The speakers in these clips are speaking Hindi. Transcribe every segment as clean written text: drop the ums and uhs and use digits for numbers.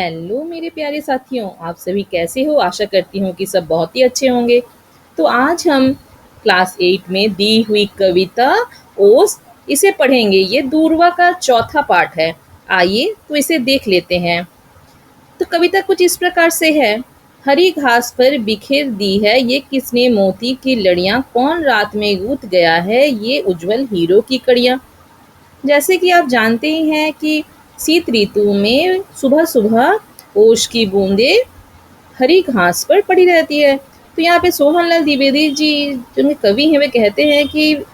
हेलो मेरे प्यारे साथियों, आप सभी कैसे हो? आशा करती हूँ कि सब बहुत ही अच्छे होंगे। तो आज हम क्लास 8 में दी हुई कविता ओस इसे पढ़ेंगे। ये दूरवा का चौथा पाठ है। आइए तो इसे देख लेते हैं। तो कविता कुछ इस प्रकार से है। हरी घास पर बिखेर दी है ये किसने मोती की लड़ियां, कौन रात में गूंथ गया है ये उज्जवल हीरो की कड़ियां। जैसे कि आप जानते ही हैं कि शीत ऋतु में सुबह सुबह ओस की बूंदे हरी घास पर पड़ी रहती है। तो यहाँ पे सोहनलाल द्विवेदी जी जो कवि हैं वे कहते हैं कि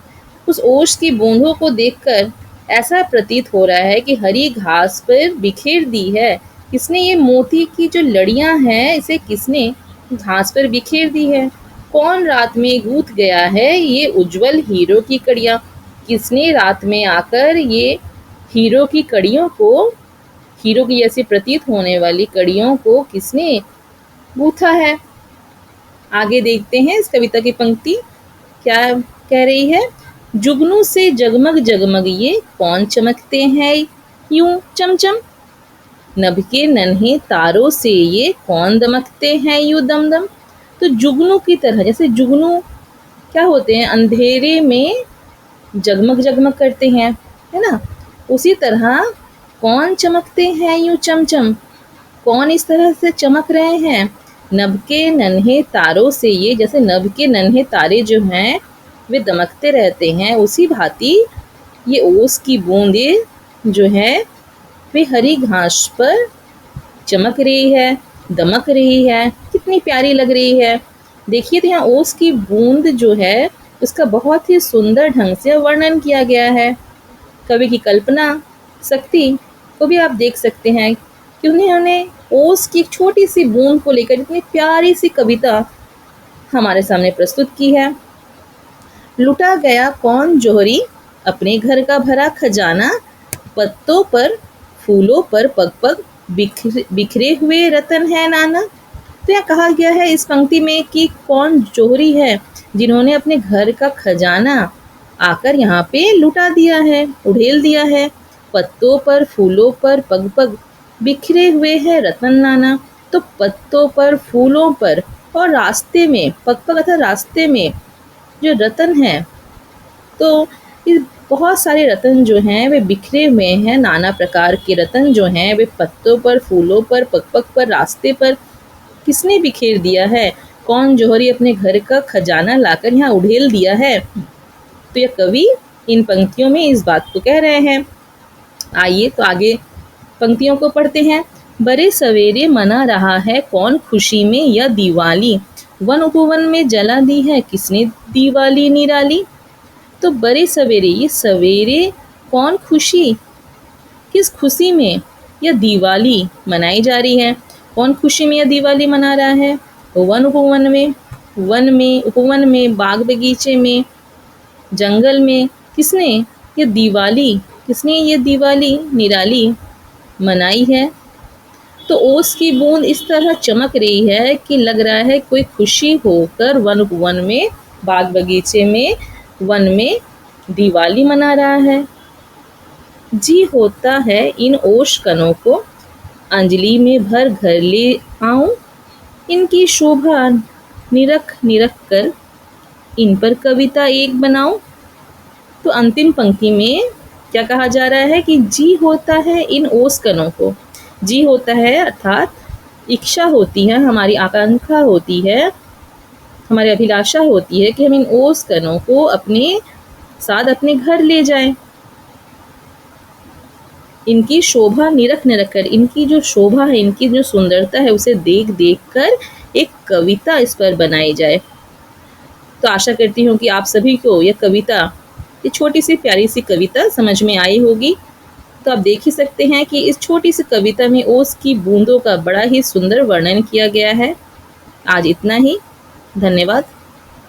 उस ओस की बूंदों को देखकर ऐसा प्रतीत हो रहा है कि हरी घास पर बिखेर दी है। किसने ये मोती की जो लड़ियां हैं इसे किसने घास पर बिखेर दी है। कौन रात में गूंथ गया है ये उज्जवल हीरो की कड़ियां। किसने रात में आकर ये हीरो की कड़ियों को, हीरो की जैसी प्रतीत होने वाली कड़ियों को किसने गूथा है। आगे देखते हैं इस कविता की पंक्ति क्या कह रही है। जुगनू से जगमग जगमग ये कौन चमकते हैं यूं चमचम, नभ के नन्हे तारों से ये कौन दमकते हैं यूं दमदम। तो जुगनू की तरह, जैसे जुगनू क्या होते हैं, अंधेरे में जगमग जगमग करते हैं, है ना। उसी तरह कौन चमकते हैं यूं चमचम, कौन इस तरह से चमक रहे हैं। नभ के नन्हे तारों से ये, जैसे नभ के नन्हे तारे जो हैं वे दमकते रहते हैं, उसी भांति ये ओस की बूंदे जो है वे हरी घास पर चमक रही है, दमक रही है, कितनी प्यारी लग रही है। देखिए तो यहाँ ओस की बूंद जो है उसका बहुत ही सुंदर ढंग से वर्णन किया गया है। कवि की कल्पना शक्ति को भी आप देख सकते हैं कि उन्होंने ओस की एक छोटी सी बूंद को लेकर इतनी प्यारी सी कविता हमारे सामने प्रस्तुत की है। लुटा गया कौन जोहरी अपने घर का भरा खजाना, पत्तों पर फूलों पर पग पग बिखरे हुए रतन है नाना। तो यहाँ कहा गया है इस पंक्ति में कि कौन जोहरी है जिन्होंने अपने घर का खजाना आकर यहाँ पे लुटा दिया है, उड़ेल दिया है। पत्तों पर फूलों पर पग पग बिखरे हुए हैं रतन नाना। तो पत्तों पर फूलों पर और रास्ते में, पग पग अर्थात रास्ते में जो रतन है, तो इस बहुत सारे रतन जो हैं वे बिखरे हुए हैं। नाना प्रकार के रतन जो हैं वे पत्तों पर, फूलों पर, पग पग पर, रास्ते पर किसने बिखेर दिया है। कौन जोहरी अपने घर का खजाना लाकर यहाँ उड़ेल दिया है। तो यह कवि इन पंक्तियों में इस बात को कह रहे हैं। आइए तो आगे पंक्तियों को पढ़ते हैं। बड़े सवेरे मना रहा है कौन खुशी में यह दिवाली, वन उपवन में जला दी है किसने दिवाली निराली। तो बड़े सवेरे, ये सवेरे कौन खुशी, किस खुशी में यह दिवाली मनाई जा रही है। कौन खुशी में यह दिवाली मना रहा है। वन उपवन में, वन में, उपवन में, बाग बगीचे में, जंगल में किसने ये दिवाली निराली मनाई है। तो ओस की बूंद इस तरह चमक रही है कि लग रहा है कोई खुशी होकर वन उपवन में, बाग बगीचे में, वन में दिवाली मना रहा है। जी होता है इन ओस कनों को अंजलि में भर घर ले आऊं, इनकी शोभा निरख निरख कर इन पर कविता एक बनाऊं। तो अंतिम पंक्ति में क्या कहा जा रहा है कि जी होता है इन ओस कनों को। जी होता है अर्थात इच्छा होती है, हमारी आकांक्षा होती है, हमारी अभिलाषा होती है कि हम इन ओस कनों को अपने साथ अपने घर ले जाएं। इनकी शोभा निरख निरख कर, इनकी जो शोभा है, इनकी जो सुंदरता है उसे देख देख कर एक कविता इस पर बनाई जाए। तो आशा करती हूँ कि आप सभी को यह कविता, ये छोटी सी प्यारी सी कविता समझ में आई होगी। तो आप देख ही सकते हैं कि इस छोटी सी कविता में ओस की बूंदों का बड़ा ही सुंदर वर्णन किया गया है। आज इतना ही, धन्यवाद।